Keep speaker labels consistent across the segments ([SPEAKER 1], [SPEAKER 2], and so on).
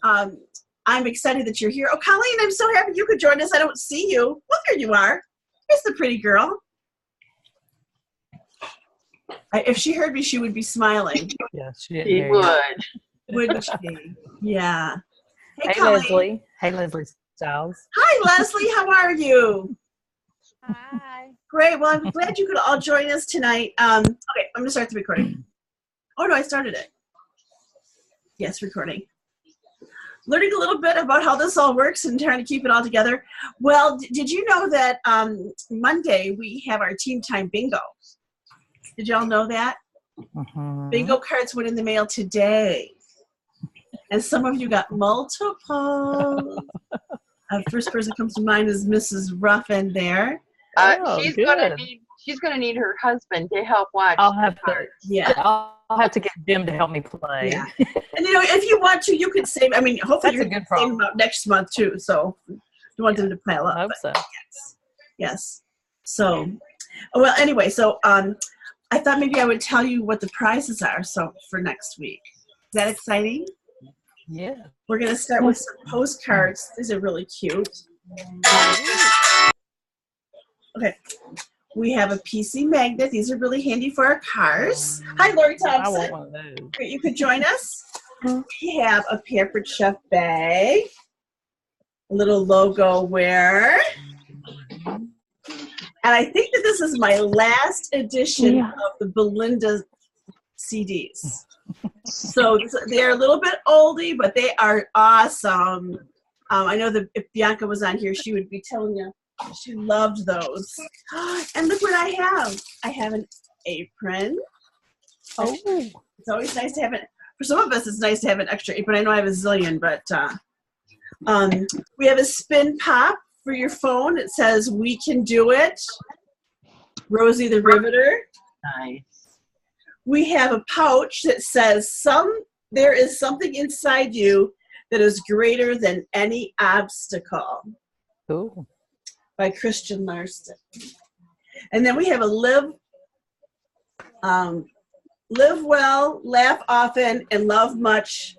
[SPEAKER 1] I'm excited that you're here. Oh, Colleen, I'm so happy you could join us. I don't see you. Well, there you are. Here's the pretty girl. If she heard me, she would be smiling.
[SPEAKER 2] Yeah,
[SPEAKER 3] she would.
[SPEAKER 1] Wouldn't she? Yeah.
[SPEAKER 2] Hey,
[SPEAKER 1] Colleen.
[SPEAKER 2] Leslie. Hey, Leslie Styles.
[SPEAKER 1] Hi, Leslie. How are you?
[SPEAKER 4] Hi.
[SPEAKER 1] Great. Well, I'm glad you could all join us tonight. Okay, I'm going to start the recording. Oh, no, I started it. Yes, recording. Learning a little bit about how this all works and trying to keep it all together. Well, did you know that Monday we have our Team Time Bingo? Did y'all know that?
[SPEAKER 2] Mm-hmm.
[SPEAKER 1] Bingo cards went in the mail today. And some of you got multiple. First person comes to mind is Mrs. Ruffin there.
[SPEAKER 3] She's gonna need her husband to help watch.
[SPEAKER 2] I'll have to get Jim to help me play.
[SPEAKER 1] Yeah. And if you want to, you could save. I mean, hopefully
[SPEAKER 2] That's
[SPEAKER 1] you're
[SPEAKER 2] a good problem.
[SPEAKER 1] saving about next month too. So you want them to pile up.
[SPEAKER 2] I hope so.
[SPEAKER 1] Yes. So, well, anyway, so I thought maybe I would tell you what the prizes are. So for next week, is that exciting?
[SPEAKER 2] Yeah.
[SPEAKER 1] We're gonna start with some postcards. These are really cute. Okay. We have a PC magnet. These are really handy for our cars. Hi, Lori Thompson.
[SPEAKER 2] I want one of those.
[SPEAKER 1] Great, you could join us. We have a Pampered Chef bag. A little logo wear. And I think that this is my last edition of the Belinda CDs. So they're a little bit oldie, but they are awesome. I know that if Bianca was on here, she would be telling you she loved those. And look what I have. I have an apron. Oh, it's always nice to have it. For some of us, it's nice to have an extra apron. I know I have a zillion, but we have a spin pop for your phone. It says, "We can do it." Rosie the Riveter.
[SPEAKER 3] Nice.
[SPEAKER 1] We have a pouch that says, there is something inside you that is greater than any obstacle.
[SPEAKER 2] Cool.
[SPEAKER 1] By Christian Larson. And then we have a live well, laugh often, and love much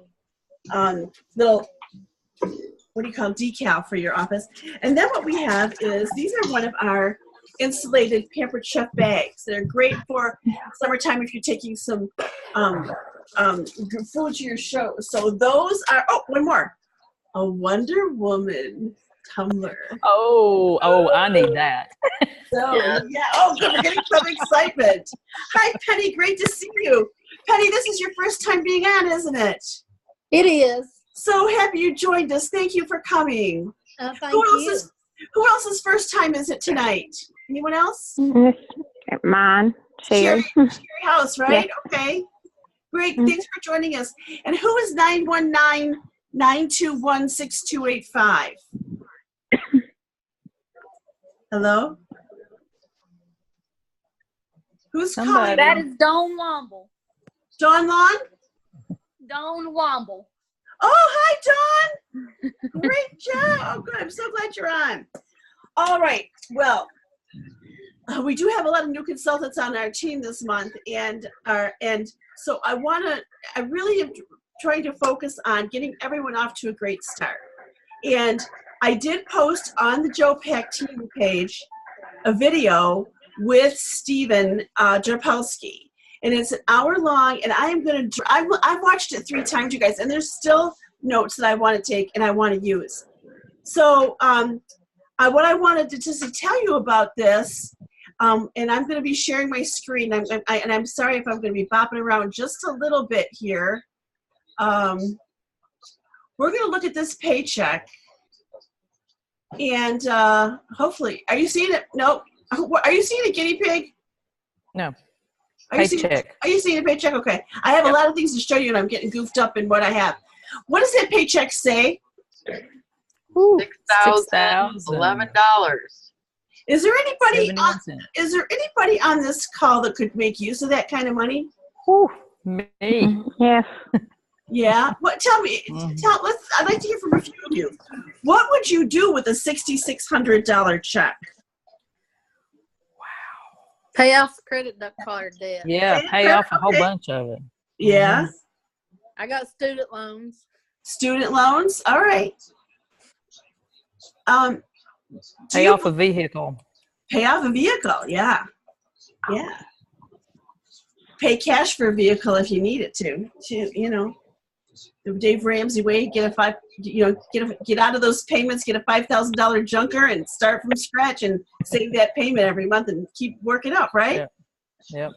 [SPEAKER 1] little, what do you call, decal for your office. And then what we have is, these are one of our insulated Pampered Chef bags. They're great for summertime if you're taking some food to your show. So those are, one more. A Wonder Woman tumbler.
[SPEAKER 2] Oh, I need that.
[SPEAKER 1] So, good, we're getting some excitement. Hi, Penny, great to see you. Penny, this is your first time being on, isn't it?
[SPEAKER 4] It is.
[SPEAKER 1] So happy you joined us. Thank you for coming.
[SPEAKER 4] Thank you.
[SPEAKER 1] Who else's first time is it tonight? Anyone else?
[SPEAKER 5] Mine.
[SPEAKER 1] Sherry House, right? Yeah. Okay. Great. Thanks for joining us. And who is 919-921-6285? Hello? Who's calling?
[SPEAKER 4] That is Dawn Womble.
[SPEAKER 1] Dawn Lawn?
[SPEAKER 4] Dawn Womble.
[SPEAKER 1] Oh, hi, Dawn. Great job. Oh, good. I'm so glad you're on. All right. Well, we do have a lot of new consultants on our team this month, and so I really am trying to focus on getting everyone off to a great start. And I did post on the Joe Pack team page a video with Stephen Jarpelski. And it's an hour long, and I've watched it 3 times, you guys, and there's still notes that I want to take and I want to use. So what I wanted to just tell you about this, and I'm going to be sharing my screen, and I'm sorry if I'm going to be bopping around just a little bit here. We're going to look at this paycheck, and hopefully, are you seeing it? No. Are you seeing a guinea pig?
[SPEAKER 2] No.
[SPEAKER 1] Are you seeing a paycheck? Okay. I have a lot of things to show you, and I'm getting goofed up in what I have. What does that paycheck say?
[SPEAKER 3] $6,011.
[SPEAKER 1] Is there anybody on this call that could make use of that kind of money?
[SPEAKER 2] Me.
[SPEAKER 5] Yes.
[SPEAKER 1] Yeah. What? Tell me. I'd like to hear from a few of you. What would you do with a $6,600 check?
[SPEAKER 4] Pay off the credit card debt.
[SPEAKER 2] Yeah, pay off a whole bunch of it.
[SPEAKER 1] Yeah.
[SPEAKER 4] I got student loans.
[SPEAKER 1] Student loans. All right. Do
[SPEAKER 2] Pay
[SPEAKER 1] you
[SPEAKER 2] off a vehicle.
[SPEAKER 1] pay off a vehicle? Yeah. Yeah. Pay cash for a vehicle if you need it to the Dave Ramsey way. Get out of those payments, get a $5,000 junker and start from scratch and save that payment every month and keep working up, right?
[SPEAKER 2] Yep. Yep.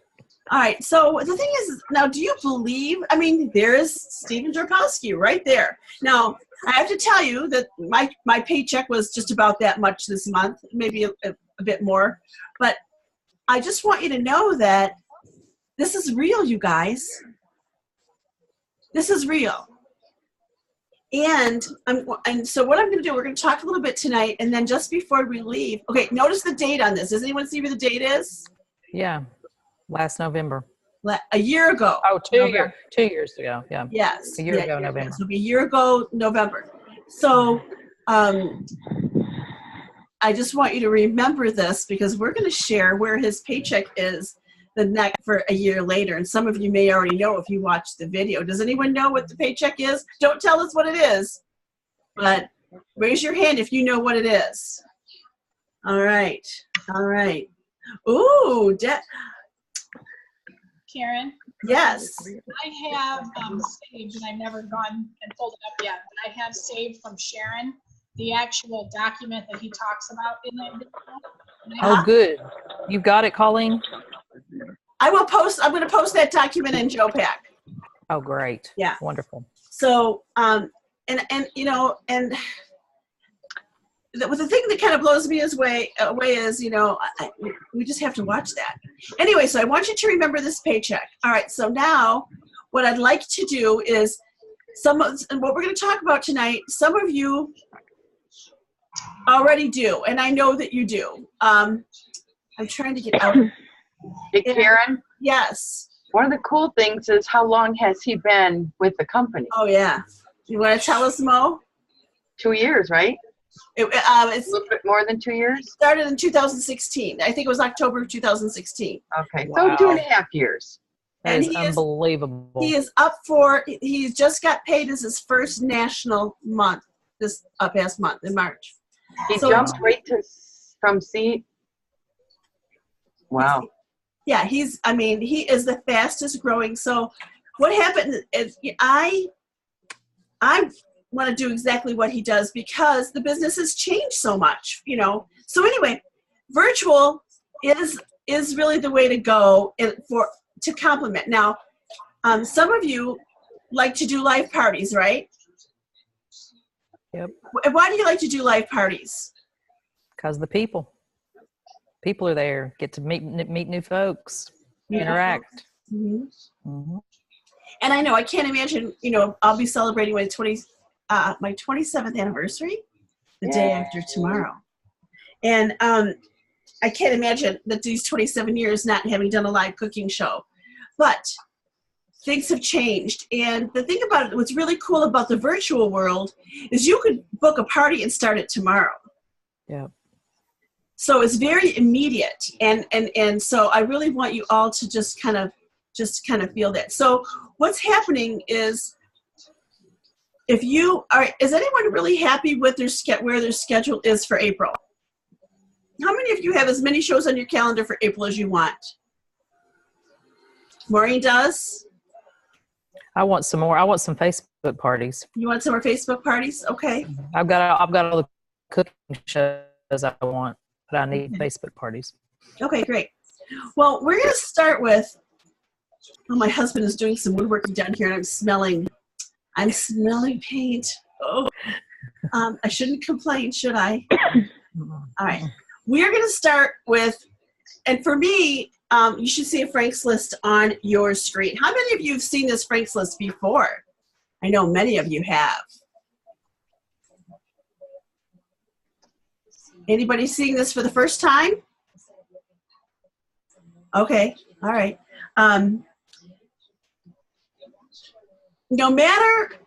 [SPEAKER 1] All right. So the thing is, now, do you believe? I mean, there is Stephen Drapowski right there. Now, I have to tell you that my paycheck was just about that much this month, maybe a bit more. But I just want you to know that this is real, you guys. This is real. And so what I'm going to do, we're going to talk a little bit tonight, and then just before we leave, okay, notice the date on this. Does anyone see where the date is?
[SPEAKER 2] Yeah. Last November.
[SPEAKER 1] A year ago.
[SPEAKER 2] Oh, 2 years ago. Yeah.
[SPEAKER 1] Yes.
[SPEAKER 2] A year ago, November.
[SPEAKER 1] So it'll be a year ago, November. So I just want you to remember this, because we're going to share where his paycheck is the next for a year later. And some of you may already know if you watched the video. Does anyone know what the paycheck is? Don't tell us what it is, but raise your hand if you know what it is. All right. All right. Ooh,
[SPEAKER 6] Karen,
[SPEAKER 1] yes.
[SPEAKER 6] I have saved, and I've never gone and pulled it up yet, but I have saved from Sharon the actual document that he talks about in that video.
[SPEAKER 2] Oh, good. You got it, Colleen?
[SPEAKER 1] I'm going to post that document in Joe Pack.
[SPEAKER 2] Oh, great.
[SPEAKER 1] Yeah.
[SPEAKER 2] Wonderful.
[SPEAKER 1] So, and the thing that kind of blows me away is, we just have to watch that. Anyway, so I want you to remember this paycheck. All right, so now what I'd like to do is and what we're going to talk about tonight, some of you already do, and I know that you do. I'm trying to get out.
[SPEAKER 3] Hey, Karen,
[SPEAKER 1] Yes.
[SPEAKER 3] one of the cool things is how long has he been with the company?
[SPEAKER 1] Oh, yeah. You want to tell us, Mo?
[SPEAKER 3] 2 years, right?
[SPEAKER 1] It's
[SPEAKER 3] A little bit more than 2 years?
[SPEAKER 1] started in 2016. I think it was October of 2016.
[SPEAKER 3] Okay,
[SPEAKER 2] Wow.
[SPEAKER 3] so 2.5 years.
[SPEAKER 2] That
[SPEAKER 1] And
[SPEAKER 2] is unbelievable.
[SPEAKER 1] He just got paid as his first national month this past month in March.
[SPEAKER 3] He
[SPEAKER 1] So-
[SPEAKER 3] jumped from seat. Wow.
[SPEAKER 1] Yeah, he is the fastest growing. So what happened is I want to do exactly what he does, because the business has changed so much, So anyway, virtual is really the way to go to complement. Now, some of you like to do live parties, right?
[SPEAKER 2] Yep.
[SPEAKER 1] Why do you like to do live parties?
[SPEAKER 2] Because the people are there, get to meet new folks, interact.
[SPEAKER 1] Mm-hmm.
[SPEAKER 2] Mm-hmm.
[SPEAKER 1] And I know, I can't imagine, I'll be celebrating my 27th anniversary the day after tomorrow. And I can't imagine that these 27 years not having done a live cooking show. But things have changed. And the thing about it, what's really cool about the virtual world is you could book a party and start it tomorrow.
[SPEAKER 2] Yeah.
[SPEAKER 1] So it's very immediate. And so I really want you all to just kind of feel that. So what's happening is, is anyone really happy with where their schedule is for April? How many of you have as many shows on your calendar for April as you want? Maureen does?
[SPEAKER 2] I want some more. I want some Facebook parties.
[SPEAKER 1] You want some more Facebook parties? Okay.
[SPEAKER 2] I've got all the cooking shows I want, but I need Facebook parties.
[SPEAKER 1] Okay, great. Well, we're going to start with, my husband is doing some woodworking down here, and I'm smelling paint. Oh, I shouldn't complain, should I? All right. We're going to start with, and for me, you should see a Frank's List on your screen. How many of you have seen this Frank's List before? I know many of you have. Anybody seeing this for the first time? Okay, all right. No matter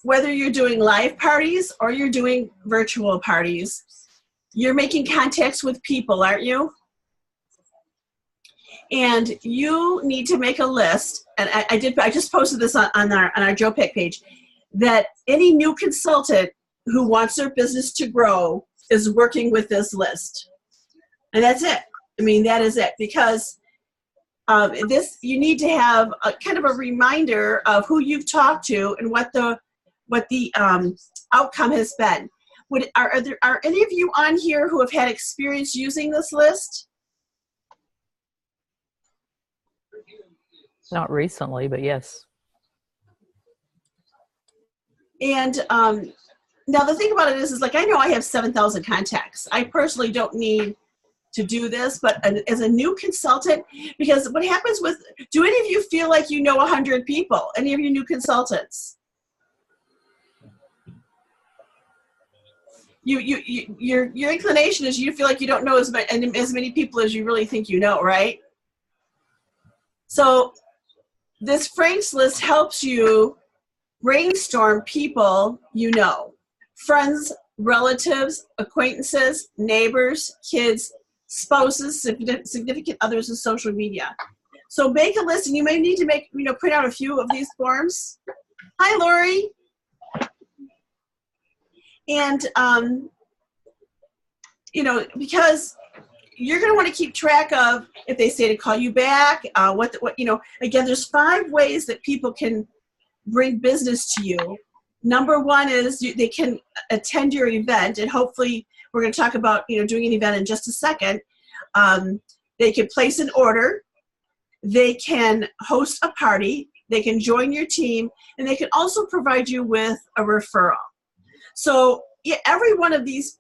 [SPEAKER 1] whether you're doing live parties or you're doing virtual parties, you're making contacts with people, aren't you? And you need to make a list. And I just posted this on our Joe Pick page. that any new consultant who wants their business to grow is working with this list. And that's it. I mean, that is it. Because you need to have a kind of a reminder of who you've talked to and what the outcome has been. Are any of you on here who have had experience using this list?
[SPEAKER 2] Not recently, but yes.
[SPEAKER 1] And now the thing about it is like, I know I have 7,000 contacts. I personally don't need to do this, but as a new consultant, because what happens do any of you feel like you know 100 people? Any of you new consultants? Your inclination is you feel like you don't know as many people as you really think you know, right? So this Frank's list helps you brainstorm people you know, friends, relatives, acquaintances, neighbors, kids, spouses, significant others in social media. So make a list, and you may need to print out a few of these forms. Hi, Lori. And, because you're going to want to keep track of if they say to call you back, again, there's 5 ways that people can bring business to you. Number 1 is they can attend your event, and hopefully we're going to talk about, doing an event in just a second. They can place an order. They can host a party. They can join your team, and they can also provide you with a referral. So every one of these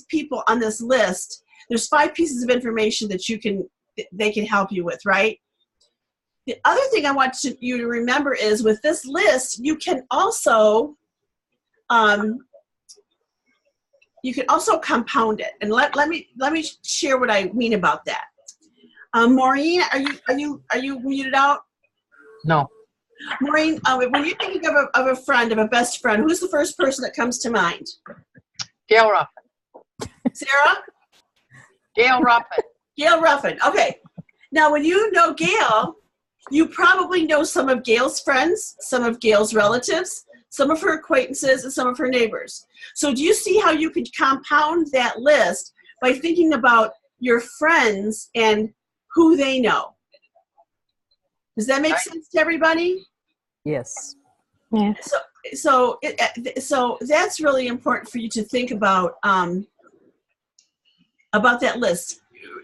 [SPEAKER 1] people on this list, there's 5 pieces of information that they can help you with, right? The other thing I want you to remember is with this list, you can also compound it. And let me share what I mean about that. Maureen, are you muted out?
[SPEAKER 3] No.
[SPEAKER 1] Maureen, when you're thinking of a friend, of a best friend, who's the first person that comes to mind?
[SPEAKER 3] Gail Ruffin.
[SPEAKER 1] Sarah?
[SPEAKER 3] Gail Ruffin.
[SPEAKER 1] Gail Ruffin. Okay. Now, when you know Gail, you probably know some of Gail's friends, some of Gail's relatives, some of her acquaintances, and some of her neighbors. So do you see how you could compound that list by thinking about your friends and who they know? Does that make sense to everybody?
[SPEAKER 2] Yes.
[SPEAKER 5] Yes.
[SPEAKER 1] So that's really important for you to think about that list.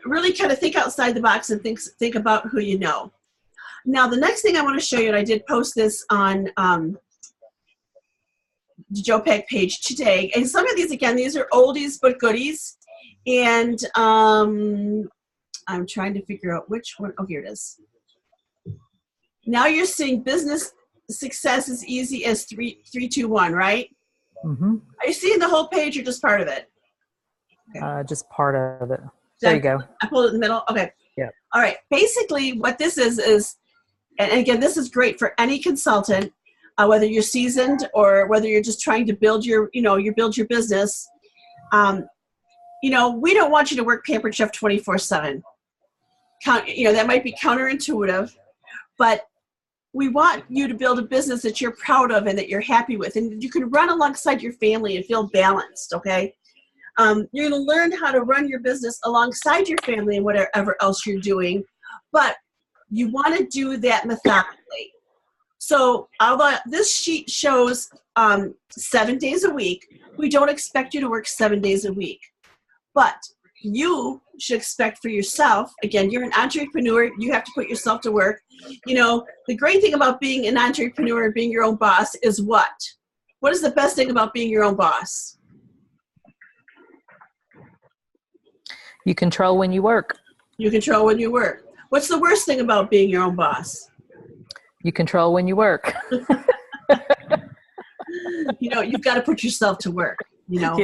[SPEAKER 1] Really kind of think outside the box and think about who you know. Now, the next thing I want to show you, and I did post this on the JoePag page today, and some of these, again, these are oldies but goodies, and I'm trying to figure out which one. Oh, here it is. Now you're seeing business success as easy as 3, 2, 1, right?
[SPEAKER 2] Mm-hmm.
[SPEAKER 1] Are you seeing the whole page or just part of it? Okay.
[SPEAKER 2] Just part of it. There you go.
[SPEAKER 1] I pulled it in the middle. Okay.
[SPEAKER 2] Yeah.
[SPEAKER 1] All right. Basically, what this is, and again, this is great for any consultant, whether you're seasoned or whether you're just trying to build your business. We don't want you to work Pampered Chef 24/7. That might be counterintuitive, but we want you to build a business that you're proud of and that you're happy with, and you can run alongside your family and feel balanced, okay? You're going to learn how to run your business alongside your family and whatever else you're doing, but you want to do that methodically. So although this sheet shows 7 days a week, we don't expect you to work 7 days a week, but you should expect for yourself, again, you're an entrepreneur, you have to put yourself to work. The great thing about being an entrepreneur and being your own boss is what? What is the best thing about being your own boss?
[SPEAKER 2] You control when you work.
[SPEAKER 1] You control when you work. What's the worst thing about being your own boss?
[SPEAKER 2] You control when you work.
[SPEAKER 1] You've got to put yourself to work,
[SPEAKER 2] Yeah.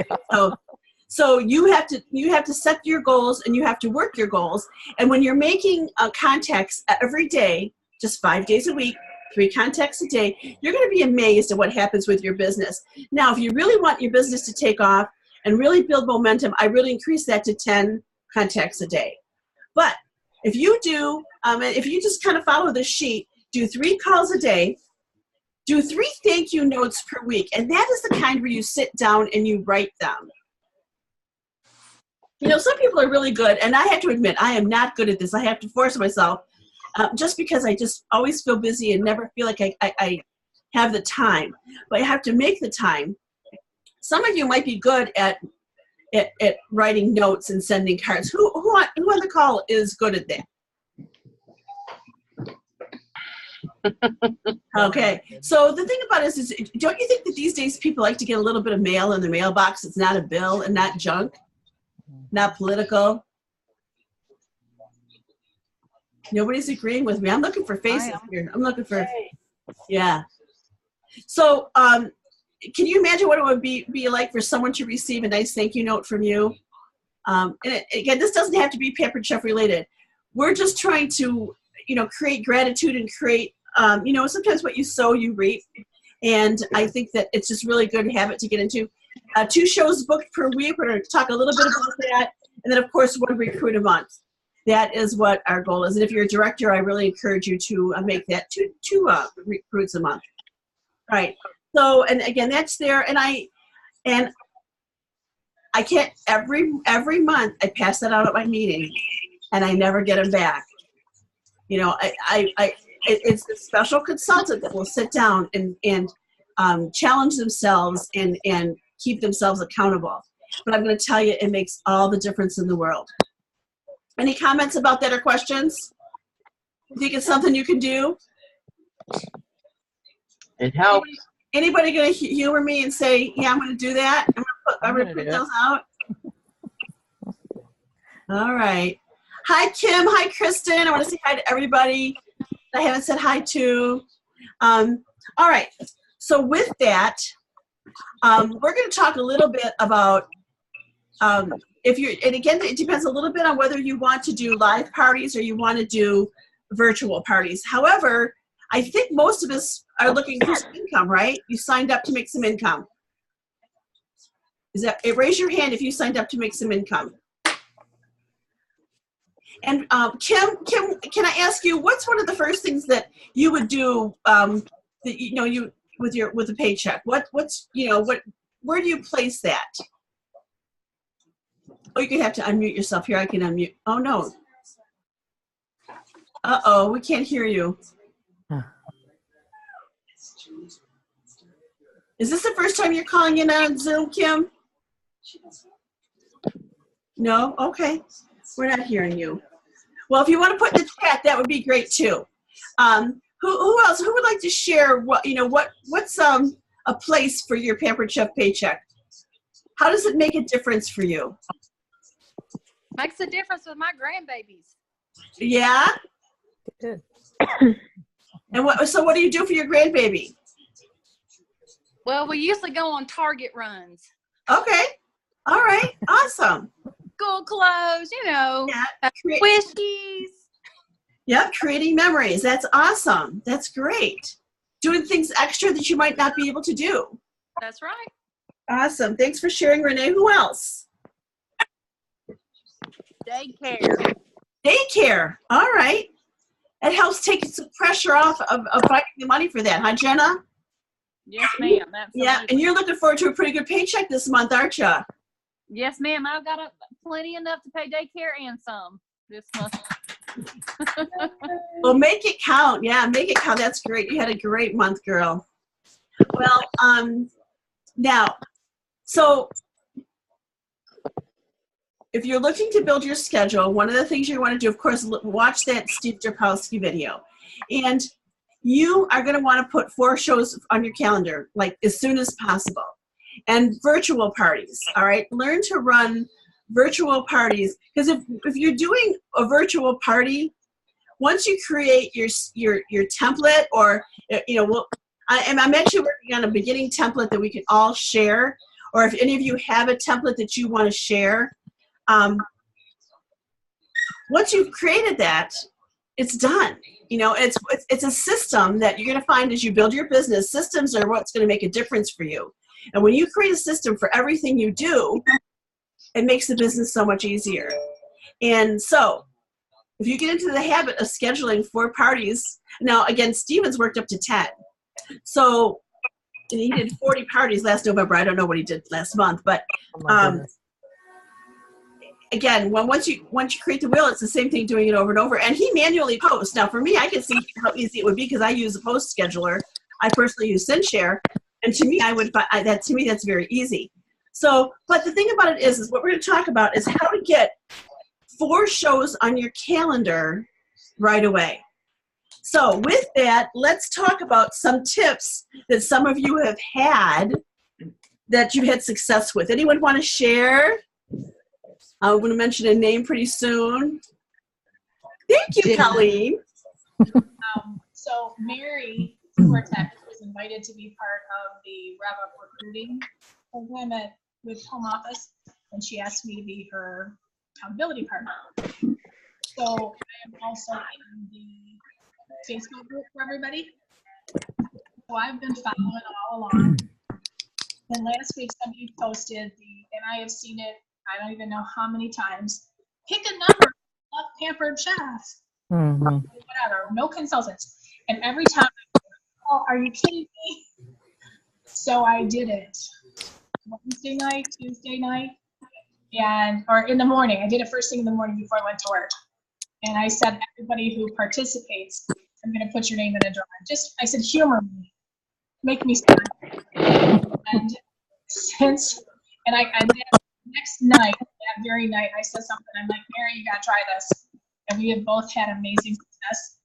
[SPEAKER 1] So you have to set your goals and you have to work your goals. And when you're making contacts every day, just 5 days a week, 3 contacts a day, you're going to be amazed at what happens with your business. Now, if you really want your business to take off and really build momentum, I really increase that to 10 contacts a day. But if you do, if you just kind of follow this sheet, do 3 calls a day, do 3 thank you notes per week. And that is the kind where you sit down and you write them. You know, some people are really good, and I have to admit, I am not good at this. I have to force myself just because I just always feel busy and never feel like I have the time. But I have to make the time. Some of you might be good at writing notes and sending cards. Who on the call is good at that? Okay, so the thing about it is, don't you think that these days people like to get a little bit of mail in their mailbox? It's not a bill and not junk, not political. Nobody's agreeing with me. I'm looking for faces here. I'm looking for, yeah. So, can you imagine what it would be like for someone to receive a nice thank you note from you? And again, this doesn't have to be Pampered Chef related. We're just trying to, you know, create gratitude and create, you know, sometimes what you sow, you reap. And I think that it's just really good habit to get into. 2 shows booked per week. We're going to talk a little bit about that. And then, of course, 1 recruit a month. That is what our goal is. And if you're a director, I really encourage you to make that two recruits a month. All right. So, and again, that's there. And I can't, every month I pass that out at my meeting and I never get them back. You know, it's the special consultant that will sit down and challenge themselves and keep themselves accountable. But I'm going to tell you, it makes all the difference in the world. Any comments about that or questions? You think it's something you can do?
[SPEAKER 3] It helps.
[SPEAKER 1] Anybody going to humor me and say, yeah, I'm going to do that? I'm going to put those out. All right. Hi, Kim. Hi, Kristen. I want to say hi to everybody I haven't said hi to. All right. So with that, we're going to talk a little bit about if you're, and again, it depends a little bit on whether you want to do live parties or you want to do virtual parties. However, I think most of us are looking for some income, right? You signed up to make some income. Raise your hand if you signed up to make some income. And Kim, can I ask you, what's one of the first things that you would do that you know you with a paycheck? What's you know where do you place that? Oh, you're gonna have to unmute yourself here. I can unmute. Oh no. Uh-oh, we can't hear you. Is this the first time you're calling in on Zoom, Kim? No? Okay. We're not hearing you. Well, if you want to put in the chat, that would be great too. Who else? Who would like to share what's a place for your Pampered Chef paycheck? How does it make a difference for you?
[SPEAKER 4] Makes a difference with my grandbabies.
[SPEAKER 1] Yeah?
[SPEAKER 2] Good.
[SPEAKER 1] And so what do you do for your grandbaby?
[SPEAKER 4] Well, we usually go on Target runs.
[SPEAKER 1] Okay. All right. Awesome.
[SPEAKER 4] School clothes, you know,
[SPEAKER 1] Yeah.
[SPEAKER 4] whiskeys.
[SPEAKER 1] Yep. Creating memories. That's awesome. That's great. Doing things extra that you might not be able to do.
[SPEAKER 4] That's right.
[SPEAKER 1] Awesome. Thanks for sharing, Renee. Who else?
[SPEAKER 4] Daycare.
[SPEAKER 1] Daycare. All right. It helps take some pressure off of finding the money for that, huh, Jenna?
[SPEAKER 4] Yes, ma'am. Absolutely.
[SPEAKER 1] Yeah, and you're looking forward to a pretty good paycheck this month, aren't you?
[SPEAKER 4] Yes, ma'am. I've got plenty enough to pay daycare and some this month.
[SPEAKER 1] Well, make it count. Yeah, make it count. That's great. You had a great month, girl. Well, now, so if you're looking to build your schedule, one of the things you want to do, of course, watch that Steve Drapowski video. And you are going to want to put 4 shows on your calendar, like as soon as possible. And virtual parties, all right? Learn to run virtual parties. Because if you're doing a virtual party, once you create your template, or, you know, I'm actually working on a beginning template that we can all share. Or if any of you have a template that you want to share, once you've created that, it's done. You know, it's a system that you're going to find as you build your business. Systems are what's going to make a difference for you. And when you create a system for everything you do, it makes the business so much easier. And so if you get into the habit of scheduling 4 parties, now again, Steven's worked up to 10. So and he did 40 parties last November. I don't know what he did last month, but
[SPEAKER 2] Oh my goodness.
[SPEAKER 1] again, once you create the wheel, it's the same thing doing it over and over. And he manually posts. Now, for me, I can see how easy it would be because I use a post scheduler. I personally use SendShare, and to me, that's very easy. So, but the thing about it is what we're going to talk about is how to get 4 shows on your calendar right away. So, with that, let's talk about some tips that some of you have had that you had success with. Anyone want to share? I'm going to mention a name pretty soon. Thank you, Colleen.
[SPEAKER 6] So Mary Vortex was invited to be part of the Rev Up recruiting program with Home Office, and she asked me to be her accountability partner. So I am also in the Facebook group for everybody. So I've been following all along. And last week somebody posted and I have seen it, I don't even know how many times, pick a number, love pampered chef, whatever, no consultants. And every time, oh, are you kidding me? So I did it Wednesday night, Tuesday night, or in the morning. I did it first thing in the morning before I went to work. And I said, everybody who participates, I'm going to put your name in a drawing. I said, humor me, make me smile. And then next night, that very night, I said something. I'm like, Mary, you got to try this. And we have both had amazing success.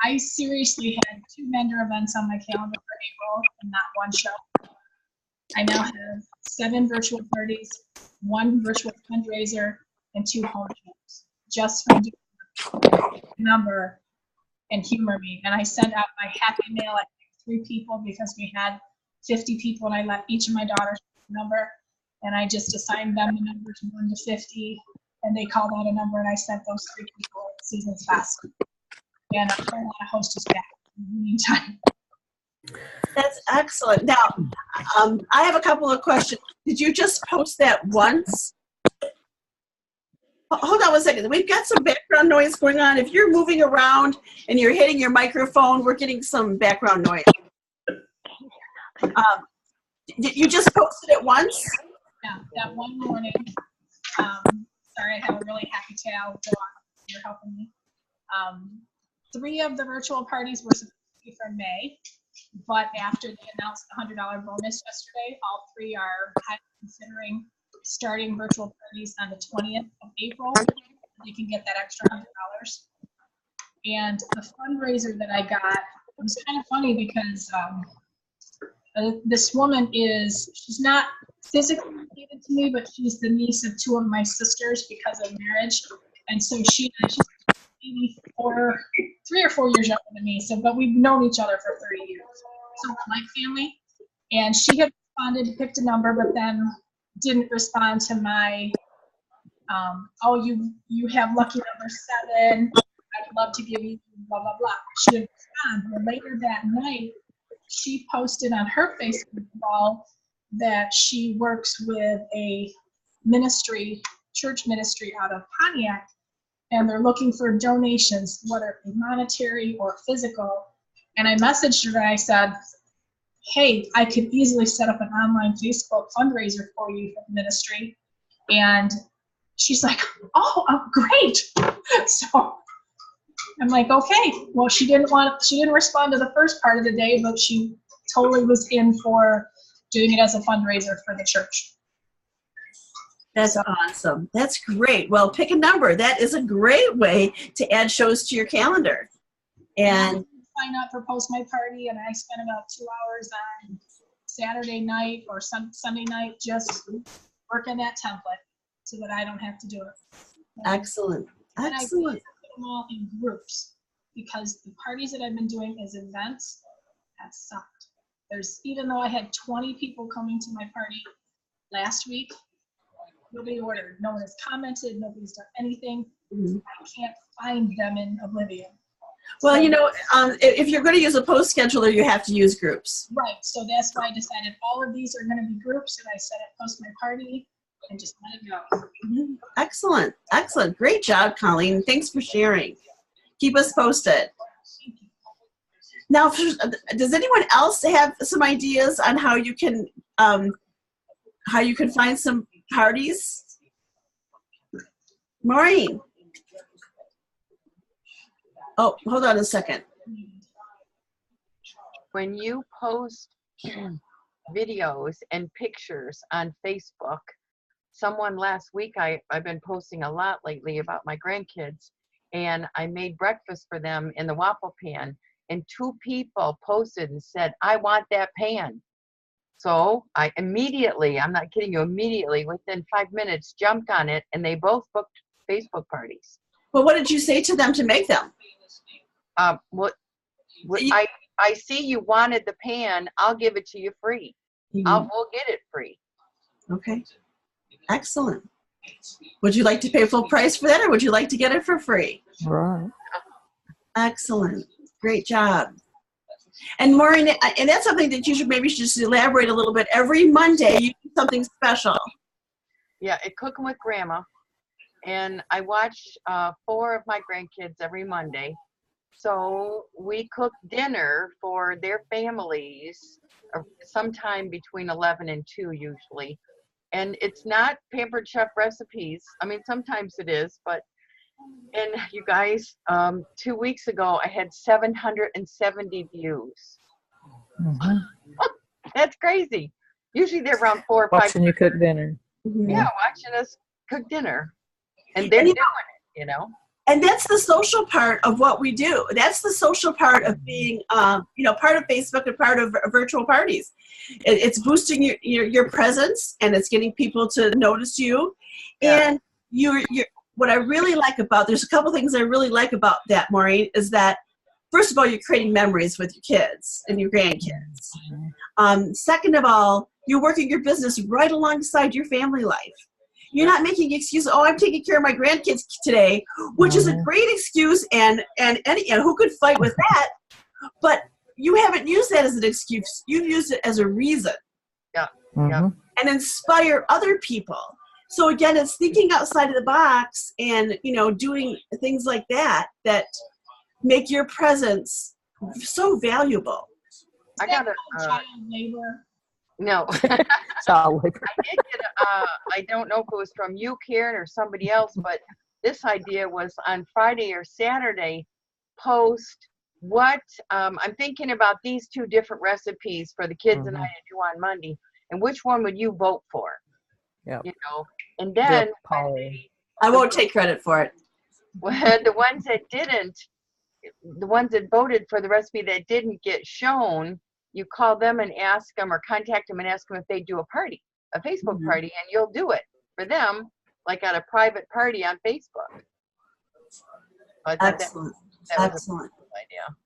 [SPEAKER 6] I seriously had 2 vendor events on my calendar for April and not 1 show. I now have 7 virtual parties, 1 virtual fundraiser, and 2 home shows, just from doing number and humor me. And I sent out my happy mail at 3 people because we had 50 people, and I let each of my daughters number, and I just assigned them the numbers 1 to 50, and they called out a number, and I sent those 3 people seasons fast. And a whole lot of hostess back in the meantime.
[SPEAKER 1] That's excellent. Now, I have a couple of questions. Did you just post that once? Hold on 1 second. We've got some background noise going on. If you're moving around and you're hitting your microphone, we're getting some background noise. You just posted it once?
[SPEAKER 6] Yeah, that one morning. Sorry, I have a really happy tale. Go on. You're helping me. 3 of the virtual parties were supposed to be for May, but after they announced the $100 bonus yesterday, all 3 are considering starting virtual parties on the 20th of April. They can get that extra $100. And the fundraiser that I got, it was kind of funny because this woman she's not physically related to me, but she's the niece of 2 of my sisters because of marriage. And so she's maybe 3 or 4 years younger than me. But we've known each other for 30 years. So we're like family. And she had responded, picked a number, but then didn't respond to my, you have lucky number 7. I'd love to give you blah, blah, blah. She didn't respond. But later that night, she posted on her Facebook wall that she works with a church ministry out of Pontiac, and they're looking for donations, whether monetary or physical. And I messaged her and I said, hey, I could easily set up an online Facebook fundraiser for you for the ministry. And she's like, oh, great. So I'm like, okay. Well, she didn't respond to the first part of the day, but she totally was in for doing it as a fundraiser for the church.
[SPEAKER 1] That's awesome. That's great. Well, pick a number. That is a great way to add shows to your calendar. And
[SPEAKER 6] sign up for Post My Party, and I spent about 2 hours on Saturday night or Sunday night just working that template so that I don't have to do it.
[SPEAKER 1] Excellent.
[SPEAKER 6] And I put them all in groups because the parties that I've been doing as events have sucked. Even though I had 20 people coming to my party last week, nobody ordered. No one has commented. Nobody's done anything. Mm-hmm. I can't find them in Oblivion.
[SPEAKER 1] Well, if you're going to use a post scheduler, you have to use groups.
[SPEAKER 6] Right. So that's why I decided all of these are going to be groups, and I set up Post My Party and just let it go.
[SPEAKER 1] Mm-hmm. Excellent. Excellent. Great job, Colleen. Thanks for sharing. Keep us posted. Now, does anyone else have some ideas on how you can find some parties? Maureen. Oh, hold on a second.
[SPEAKER 3] When you post videos and pictures on Facebook, someone last week, I've been posting a lot lately about my grandkids, and I made breakfast for them in the waffle pan, and 2 people posted and said, I want that pan. So I immediately, I'm not kidding you, immediately within 5 minutes jumped on it, and they both booked Facebook parties.
[SPEAKER 1] Well, what did you say to them to make them?
[SPEAKER 3] I see you wanted the pan. I'll give it to you free. We'll get it free.
[SPEAKER 1] Okay. Excellent. Would you like to pay full price for that, or would you like to get it for free?
[SPEAKER 2] Right.
[SPEAKER 1] Excellent. Great job. And Maureen, and that's something that you should maybe just elaborate a little bit. Every Monday, you do something special.
[SPEAKER 3] Yeah, at Cooking with Grandma. And I watch 4 of my grandkids every Monday. So we cook dinner for their families sometime between 11 and 2 usually. And it's not Pampered Chef recipes. I mean, sometimes it is, but, and you guys, 2 weeks ago, I had 770 views.
[SPEAKER 2] Mm-hmm.
[SPEAKER 3] That's crazy. Usually they're around 4 or 5.
[SPEAKER 2] Watching you cook dinner.
[SPEAKER 3] Yeah, watching us cook dinner. And they're doing it, you know.
[SPEAKER 1] And that's the social part of what we do. That's the social part of being, part of Facebook and part of virtual parties. It's boosting your presence, and it's getting people to notice you.
[SPEAKER 3] Yeah.
[SPEAKER 1] And you're what I really like about, there's a couple things I really like about that, Maureen, is that, first of all, you're creating memories with your kids and your grandkids. Second of all, you're working your business right alongside your family life. You're not making excuses. Oh, I'm taking care of my grandkids today, which is a great excuse, and who could fight with that? But you haven't used that as an excuse. You've used it as a reason.
[SPEAKER 3] Yeah.
[SPEAKER 2] Mm-hmm.
[SPEAKER 3] Yeah.
[SPEAKER 1] And inspire other people. So again, it's thinking outside of the box and doing things like that make your presence so valuable.
[SPEAKER 3] I got a
[SPEAKER 6] child labor.
[SPEAKER 3] no.
[SPEAKER 2] Child labor.
[SPEAKER 3] I did get I don't know if it was from you, Karen, or somebody else, but this idea was on Friday or Saturday, post what I'm thinking about these 2 different recipes for the kids and I to do on Monday, and which one would you vote for?
[SPEAKER 2] Yeah.
[SPEAKER 3] And then
[SPEAKER 1] I won't take credit for it.
[SPEAKER 3] the ones that didn't, the ones that voted for the recipe that didn't get shown, you call them and ask them, or contact them and ask them if they do a Facebook party, and you'll do it for them, like at a private party on Facebook. I thought
[SPEAKER 1] Excellent.
[SPEAKER 3] that was
[SPEAKER 1] Excellent.
[SPEAKER 3] a good idea.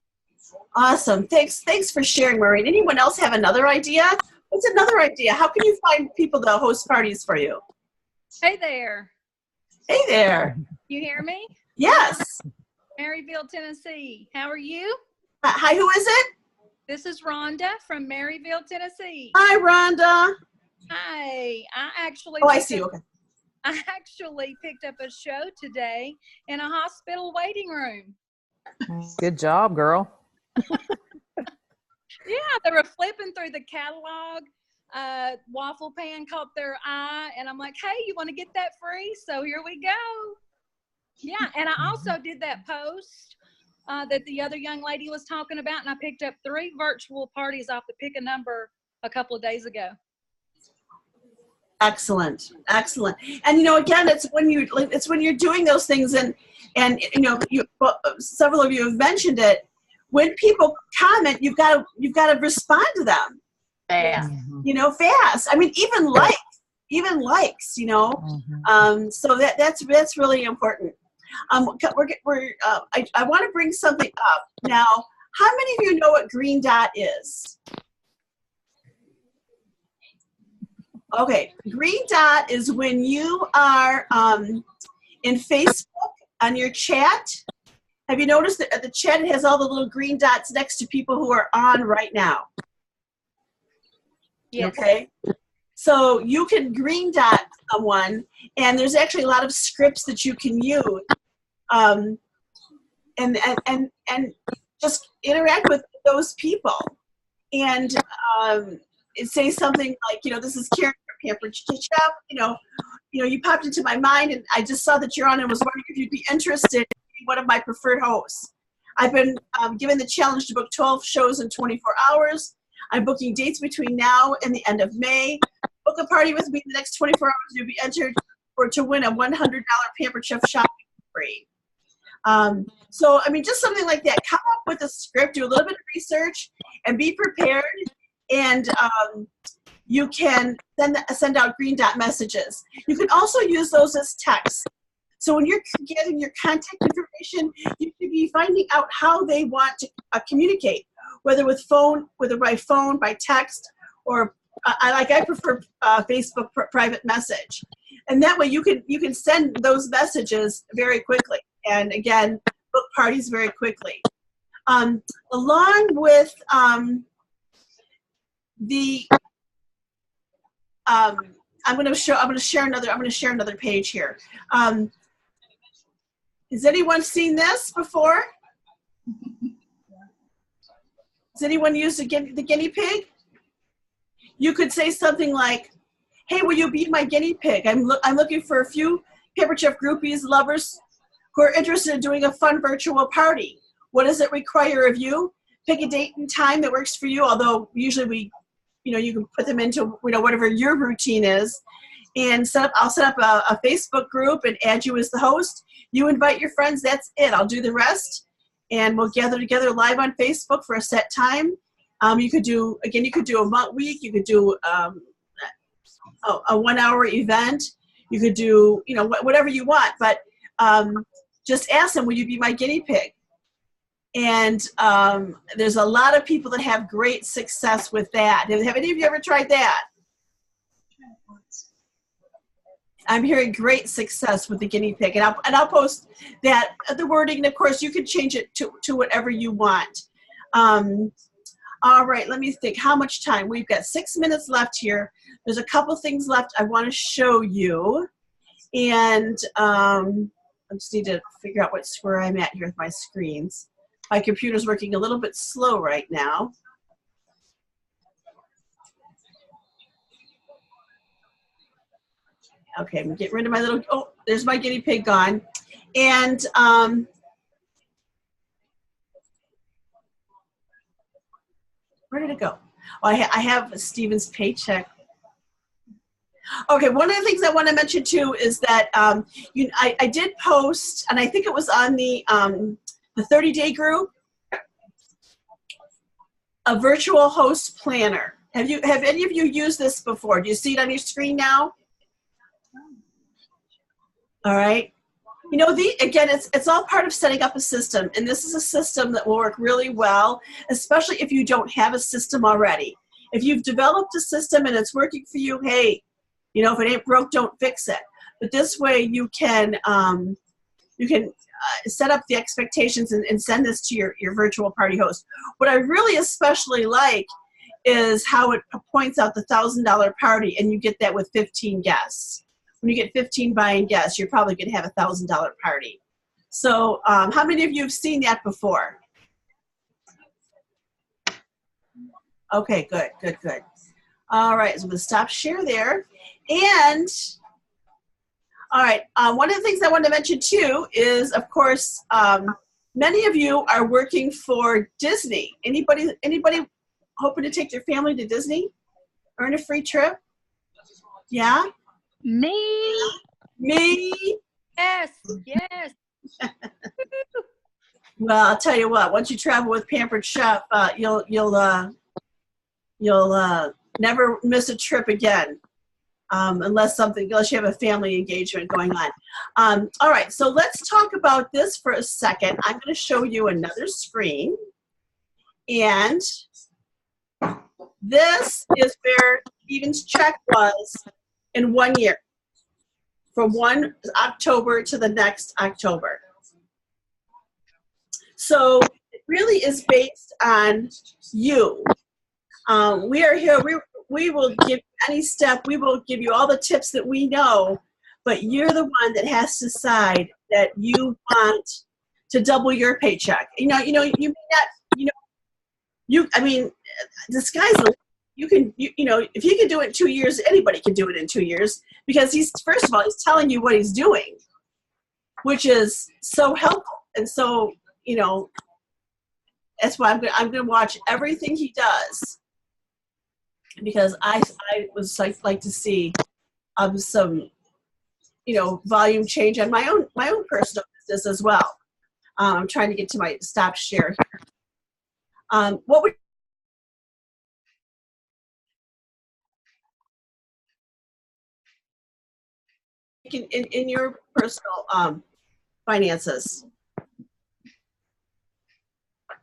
[SPEAKER 1] Awesome. Thanks for sharing, Maureen. Anyone else have another idea? What's another idea? How can you find people to host parties for you?
[SPEAKER 4] Hey there.
[SPEAKER 1] Hey there.
[SPEAKER 4] You hear me?
[SPEAKER 1] Yes.
[SPEAKER 4] Maryville, Tennessee. How are you?
[SPEAKER 1] Hi, who is it?
[SPEAKER 4] This is Rhonda from Maryville, Tennessee.
[SPEAKER 1] Hi, Rhonda.
[SPEAKER 4] Hi.
[SPEAKER 1] I see. Okay.
[SPEAKER 4] I actually picked up a show today in a hospital waiting room.
[SPEAKER 2] Good job, girl.
[SPEAKER 4] Yeah, they were flipping through the catalog. Waffle pan caught their eye, and I'm like, hey, you want to get that free? So here we go. Yeah, and I also did that post that the other young lady was talking about, and I picked up 3 virtual parties off the Pick a Number a couple of days ago.
[SPEAKER 1] Excellent. And again, it's when you're doing those things, and several of you have mentioned it. When people comment, you've got to respond to them.
[SPEAKER 3] Fast.
[SPEAKER 1] Fast. I mean, even likes. So that's really important. I want to bring something up now. How many of you know what green dot is? Okay, green dot is when you are in Facebook on your chat. Have you noticed that at the chat it has all the little green dots next to people who are on right now?
[SPEAKER 4] Yes.
[SPEAKER 1] Okay. So you can green dot someone, and there's actually a lot of scripts that you can use, and just interact with those people. And it say something like, this is Karen from Pampered Chef. You popped into my mind, and I just saw that you're on and was wondering if you'd be interested in being one of my preferred hosts. I've been given the challenge to book 12 shows in 24 hours. I'm booking dates between now and the end of May. Book a party with me in the next 24 hours. You'll be entered to win a $100 Pampered Chef shopping free. So, just something like that. Come up with a script, do a little bit of research, and be prepared. And you can send out green dot messages. You can also use those as text. So when you're getting your contact information, you should be finding out how they want to communicate, whether with by phone, by text, or I prefer Facebook private message. And that way you can send those messages very quickly. And again, book parties very quickly. Along with I'm going to share another page here. Has anyone seen this before? Has anyone used the guinea pig? You could say something like, "Hey, will you be my guinea pig? I'm looking for a few Pampered Chef groupies, lovers who are interested in doing a fun virtual party. What does it require of you? Pick a date and time that works for you." Although usually you can put them into whatever your routine is, and I'll set up a Facebook group and add you as the host. You invite your friends. That's it. I'll do the rest, and we'll gather together live on Facebook for a set time. You could do a week. You could do a 1 hour event. You could do whatever you want, but just ask them, "Will you be my guinea pig?" And there's a lot of people that have great success with that. Have any of you ever tried that? I'm hearing great success with the guinea pig, and I'll post that the wording. And of course, you can change it to whatever you want. All right, let me think. How much time? We've got 6 minutes left here. There's a couple things left I want to show you, and I just need to figure out where I'm at here with my screens. My computer's working a little bit slow right now. Okay, I'm getting rid of my oh, there's my guinea pig gone. And where did it go? Oh, I have Steven's paycheck. Okay, one of the things I want to mention too is that I did post, and I think it was on the 30-day group, a virtual host planner. Have any of you used this before? Do you see it on your screen now? All right. Again, it's all part of setting up a system, and this is a system that will work really well, especially if you don't have a system already. If you've developed a system and it's working for you, hey, if it ain't broke, don't fix it. But this way you can set up the expectations and send this to your virtual party host. What I really especially like is how it points out the $1,000 party, and you get that with 15 guests. When you get 15 buying guests, you're probably going to have a $1,000 party. So how many of you have seen that before? Okay, good. All right, so I'm going to stop share there. And all right, one of the things I wanted to mention too is, of course, many of you are working for Disney. Anybody hoping to take their family to Disney? Earn a free trip? Yeah?
[SPEAKER 4] Me? Yes.
[SPEAKER 1] Well, I'll tell you what. Once you travel with Pampered Chef, you'll never miss a trip again, unless you have a family engagement going on. All right, so let's talk about this for a second. I'm going to show you another screen, and this is where Steven's check was in 1 year, from one October to the next October. So it really is based on you. We are here. We will give any step. We will give you all the tips that we know, but you're the one that has to decide that you want to double your paycheck. You may not. I mean, the sky's the limit. You know, if he can do it in 2 years, anybody can do it in 2 years, because first of all, he's telling you what he's doing, which is so helpful. And so, you know, that's why I'm gonna watch everything he does, because I was like to see some, you know, volume change on my own personal business as well. I'm trying to get to my stop share here. What would in your personal finances?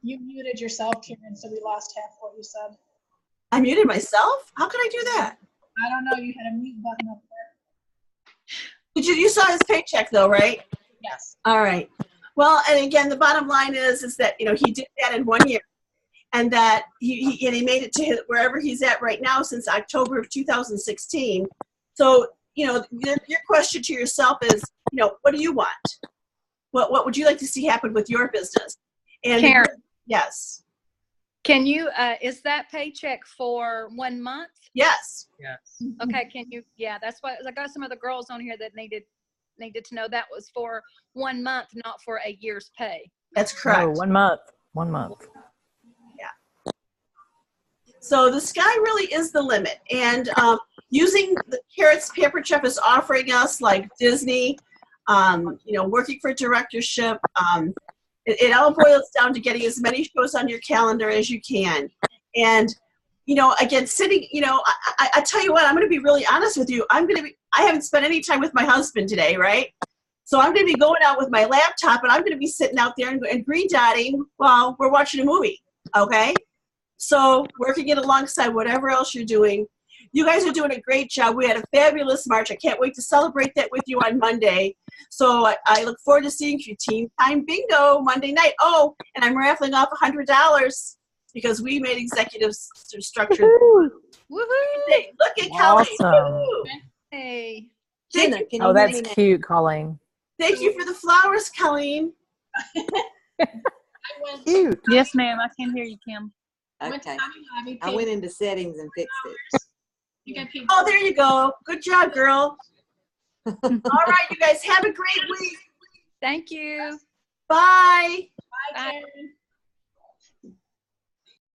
[SPEAKER 6] You muted yourself, Karen, so we lost half what you said.
[SPEAKER 1] I muted myself? How could I do that?
[SPEAKER 6] I don't know. You had a mute button up there.
[SPEAKER 1] You saw his paycheck though, right?
[SPEAKER 6] Yes.
[SPEAKER 1] All right. Well, and again, the bottom line is that, you know, he did that in 1 year, and that he made it to wherever he's at right now since October of 2016. So, you know, your question to yourself is, you know, what do you want? What would you like to see happen with your business? And
[SPEAKER 4] Karen,
[SPEAKER 1] yes.
[SPEAKER 4] can you, is that paycheck for 1 month?
[SPEAKER 1] Yes.
[SPEAKER 3] Yes.
[SPEAKER 4] Okay, can you, yeah, that's why I got some of the girls on here that needed to know that was for 1 month, not for a year's pay.
[SPEAKER 1] That's correct.
[SPEAKER 2] Oh, 1 month. 1 month.
[SPEAKER 1] Yeah. So the sky really is the limit. And using the carrots Paper Chef is offering us, like Disney, you know, working for directorship, it all boils down to getting as many shows on your calendar as you can. And, you know, again, sitting, you know, I tell you what, I'm going to be really honest with you. I haven't spent any time with my husband today, right? So I'm going to be going out with my laptop, and I'm going to be sitting out there and green dotting while we're watching a movie, okay? So working it alongside whatever else you're doing. You guys are doing a great job. We had a fabulous March. I can't wait to celebrate that with you on Monday. So I look forward to seeing you Team Time Bingo Monday night. Oh, and I'm raffling off $100 because we made executive structure.
[SPEAKER 4] Woohoo!
[SPEAKER 1] Hey, look at Kelly.
[SPEAKER 2] Awesome.
[SPEAKER 1] Woo.
[SPEAKER 4] Hey.
[SPEAKER 1] Thank
[SPEAKER 7] Gina,
[SPEAKER 1] you.
[SPEAKER 7] can you
[SPEAKER 2] Oh, that's
[SPEAKER 7] hear me now?
[SPEAKER 2] cute, Colleen.
[SPEAKER 1] Thank you for the flowers, Colleen.
[SPEAKER 6] I went,
[SPEAKER 2] Cute.
[SPEAKER 8] Yes, ma'am. I can hear you, Kim.
[SPEAKER 6] I went to
[SPEAKER 7] Okay.
[SPEAKER 6] Hobby Lobby.
[SPEAKER 7] I went into settings and fixed it.
[SPEAKER 6] You got paid.
[SPEAKER 1] Oh, there you go. Good job, girl. All right, you guys have a great week.
[SPEAKER 4] Thank you.
[SPEAKER 1] Bye.
[SPEAKER 6] Bye,
[SPEAKER 4] Bye.
[SPEAKER 6] Karen.